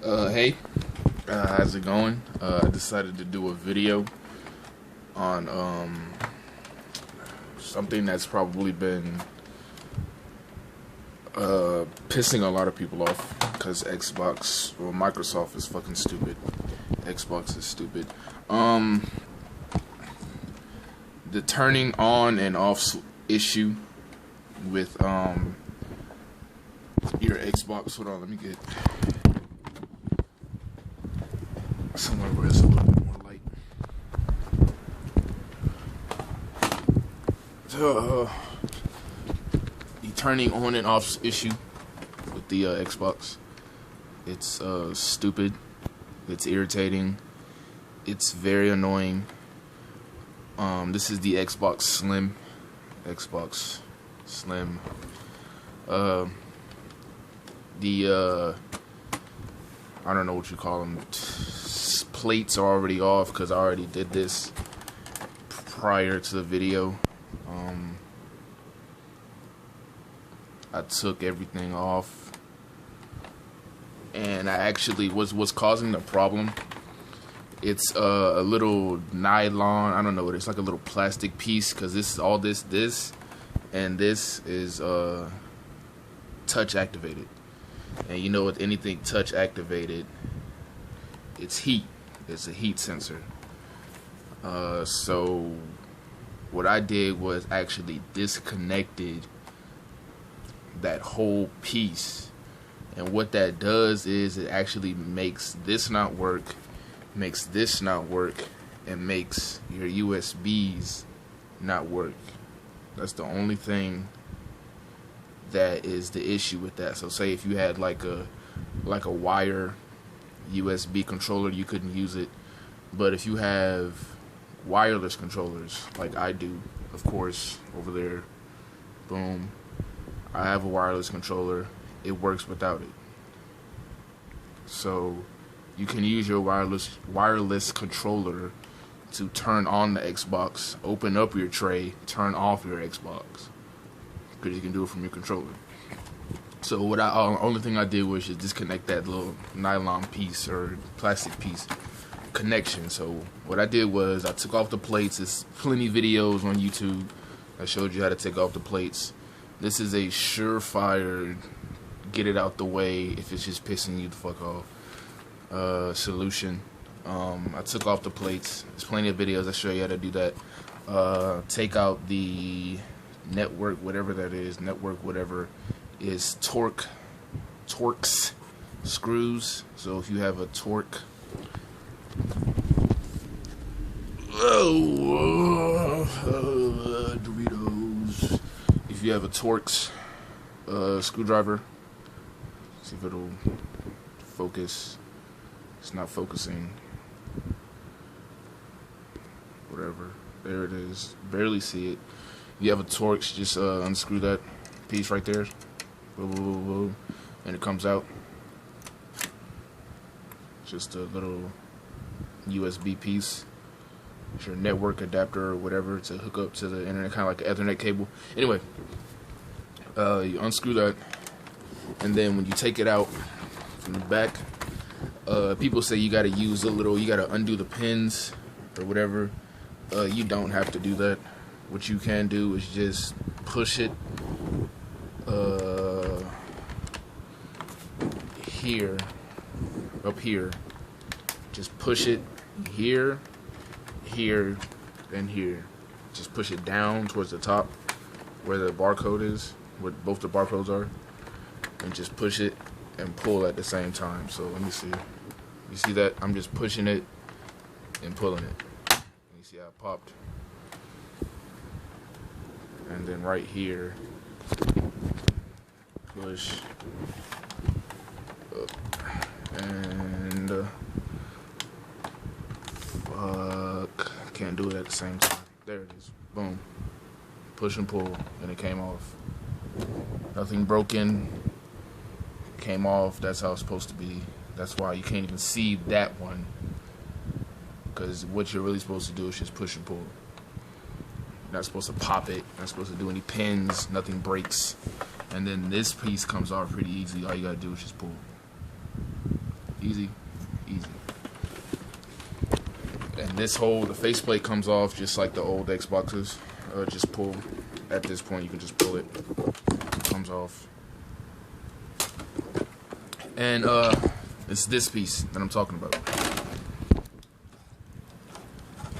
Hey, how's it going? I decided to do a video on something that's probably been pissing a lot of people off because Microsoft is fucking stupid. Xbox is stupid. The turning on and off issue with your Xbox. Hold on, let me get somewhere where it's a little bit more light. The turning on and off issue with the Xbox. It's stupid. It's irritating. It's very annoying. This is the Xbox Slim. Xbox Slim. I don't know what you call them. Plates are already off because I already did this prior to the video. I took everything off, and I actually what's causing the problem. It's a little nylon. I don't know what it's like, a little plastic piece, because this is all this, and this is touch activated. And you know, with anything touch activated, it's heat. It's a heat sensor. So what I did was actually disconnected that whole piece, and what that does is it actually makes this not work, makes this not work, and makes your USBs not work. That's the only thing that is the issue with that. So say if you had like a wire USB controller, you couldn't use it. But if you have wireless controllers, like I do, of course, over there, boom, I have a wireless controller, it works without it. So you can use your wireless controller to turn on the Xbox, open up your tray, turn off your Xbox, because you can do it from your controller. So only thing I did was just disconnect that little nylon piece or plastic piece connection. So what I did was I took off the plates. There's plenty of videos on YouTube that showed you how to take off the plates. This is a surefire get it out the way if it's just pissing you the fuck off solution. I took off the plates. There's plenty of videos that show you how to do that. Take out the network, whatever that is, is Torx screws. So if you have a Torx, Doritos. If you have a Torx screwdriver, see if it'll focus. It's not focusing. Whatever. There it is. Barely see it. You have a Torx, just unscrew that piece right there. And it comes out. Just a little USB piece. It's your network adapter or whatever to hook up to the internet, kind of like an Ethernet cable. Anyway, you unscrew that, and then when you take it out from the back, people say you gotta you gotta undo the pins or whatever. You don't have to do that. What you can do is just push it up here. Just push it here, and here. Just push it down towards the top where the barcode is, where both the barcodes are, and just push it and pull at the same time. So let me see. You see that? I'm just pushing it and pulling it. You see how it popped? And then right here, push up, and fuck, can't do it at the same time. There it is. Boom. Push and pull, and it came off. Nothing broken. Came off. That's how it's supposed to be. That's why you can't even see that one, because what you're really supposed to do is just push and pull. You're not supposed to pop it. You're not supposed to do any pins. Nothing breaks. And then this piece comes off pretty easy. All you gotta do is just pull. Easy, easy. And this the faceplate comes off just like the old Xboxes. Just pull. At this point, you can just pull it. It comes off. And it's this piece that I'm talking about.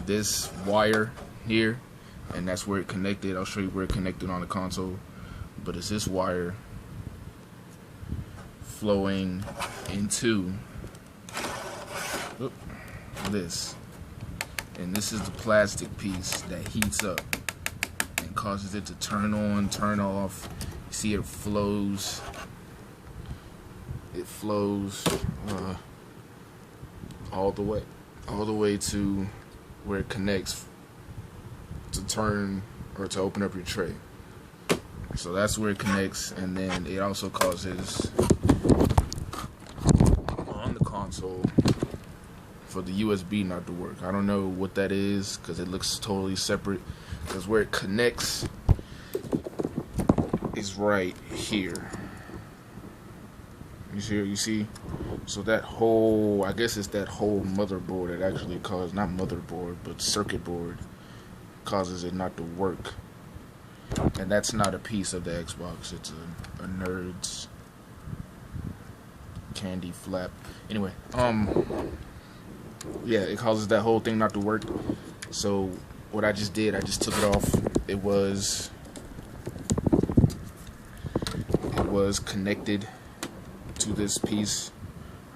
This wire here, and that's where it connected. I'll show you where it connected on the console. But it's this wire flowing into this. And this is the plastic piece that heats up and causes it to turn on, turn off. You see it flows. It flows all the way to where it connects to turn or to open up your tray. So that's where it connects, and then it also causes on the console for the USB not to work. I don't know what that is because it looks totally separate, because where it connects is right here. You see? So that whole, I guess it's that whole motherboard that actually causes, not motherboard, but circuit board, causes it not to work. And that's not a piece of the Xbox. It's a nerd's candy flap. Anyway, yeah, it causes that whole thing not to work. So what I just did, I just took it off. It was connected to this piece.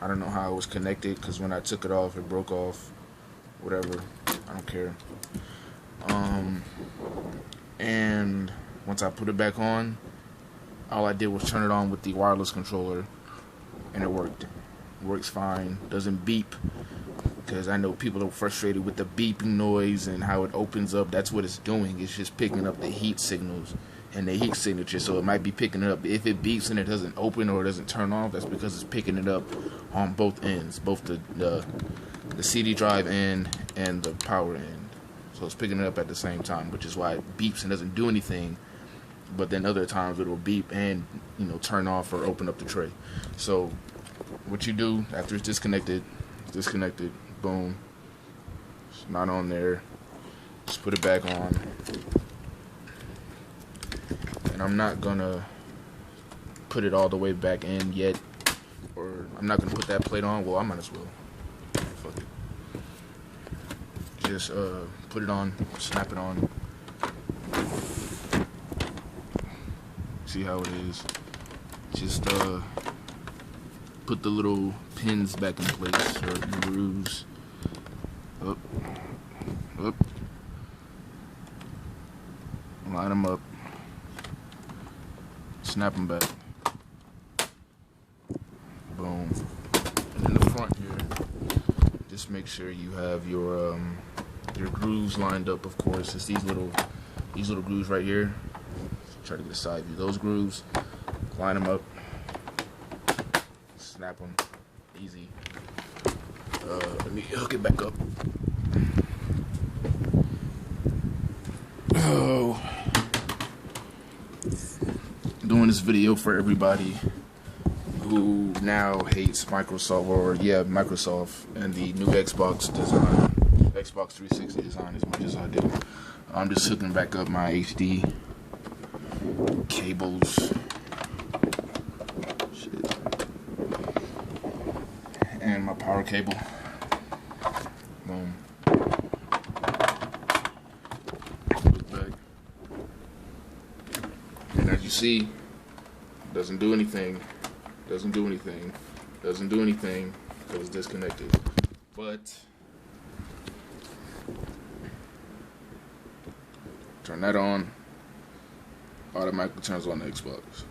I don't know how it was connected, because when I took it off, it broke off. Whatever, I don't care. And once I put it back on, all I did was turn it on with the wireless controller, and it worked. It works fine. Doesn't beep, because I know people are frustrated with the beeping noise and how it opens up. That's what it's doing. It's just picking up the heat signals and the heat signature, so it might be picking it up. If it beeps and it doesn't open or it doesn't turn off, that's because it's picking it up on both ends, both the CD drive end and the power end. So it's picking it up at the same time, which is why it beeps and doesn't do anything. But then other times it will beep and, you know, turn off or open up the tray. So what you do after it's disconnected, boom, it's not on there. Just put it back on. And I'm not gonna put it all the way back in yet, or I'm not gonna put that plate on. Well, I might as well. Fuck it. Just put it on, snap it on. See how it is. Just put the little pins back in place, or the grooves. Up, up. Line them up. Snap them back. Boom. And in the front here, just make sure you have your grooves lined up. Of course, it's these little grooves right here. Try to get a side view. Those grooves, line them up, snap them, easy. Let me hook it back up. Oh, doing this video for everybody who now hates Microsoft, or Microsoft and the new Xbox design, Xbox 360 design, as much as I do. I'm just hooking back up my HD cables, shit, and my power cable. Boom. Look back. And as you see, doesn't do anything. Doesn't do anything. Doesn't do anything because it's disconnected. But turn that on. Automatically turns on the Xbox.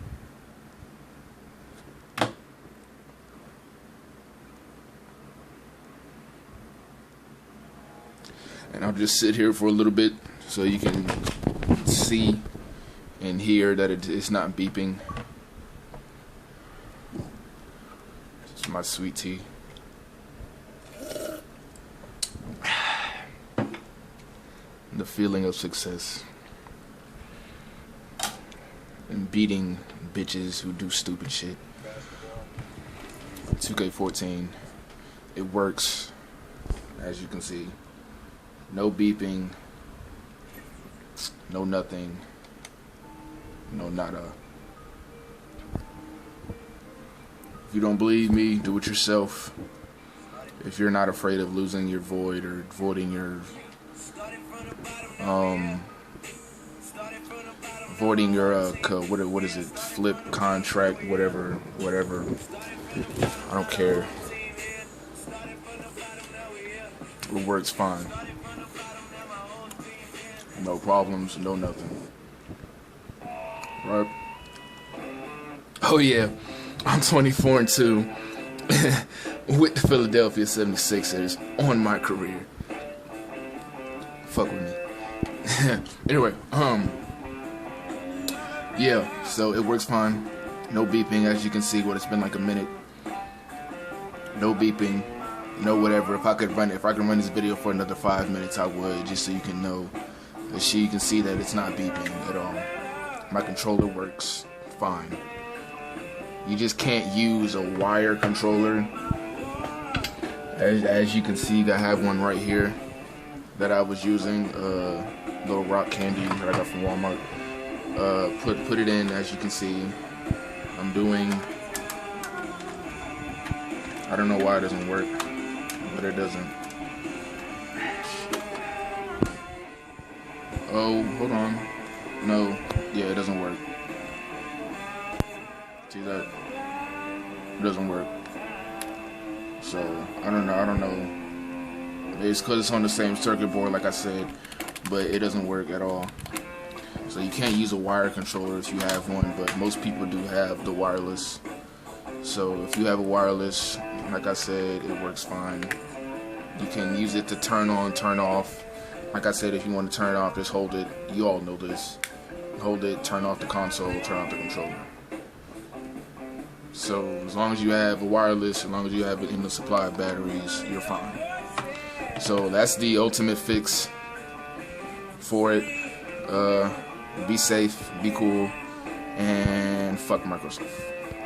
And I'll just sit here for a little bit so you can see and hear that it's not beeping. It's my sweet tea. The feeling of success. And beating bitches who do stupid shit. 2K14. it works, as you can see. No beeping, no nothing, no nada. If you don't believe me, do it yourself. If you're not afraid of losing your void or voiding your what is it, flip contract, whatever, I don't care. It works fine. No problems, no nothing. Right? Oh yeah, I'm 24-2 with the Philadelphia 76ers on my career. Fuck with me. Anyway, yeah, so it works fine. No beeping, as you can see. It's been like a minute. No beeping, no whatever. If I can run this video for another 5 minutes, I would, just so you can know. So you can see that it's not beeping at all. My controller works fine. You just can't use a wire controller. As you can see, I have one right here that I was using, little rock candy that I got from Walmart. Put it in, as you can see. I'm doing, I don't know why it doesn't work, but it doesn't. Oh, hold on. No, yeah, it doesn't work. See that? It doesn't work. So, I don't know. It's because it's on the same circuit board, like I said, but it doesn't work at all. So you can't use a wire controller if you have one, but most people do have the wireless. So if you have a wireless, like I said, it works fine. You can use it to turn on, turn off. Like I said, if you want to turn it off, just hold it. You all know this. Hold it, turn off the console, turn off the controller. So as long as you have a wireless, as long as you have it in the supply of batteries, you're fine. So that's the ultimate fix for it. Be safe, be cool, and fuck Microsoft.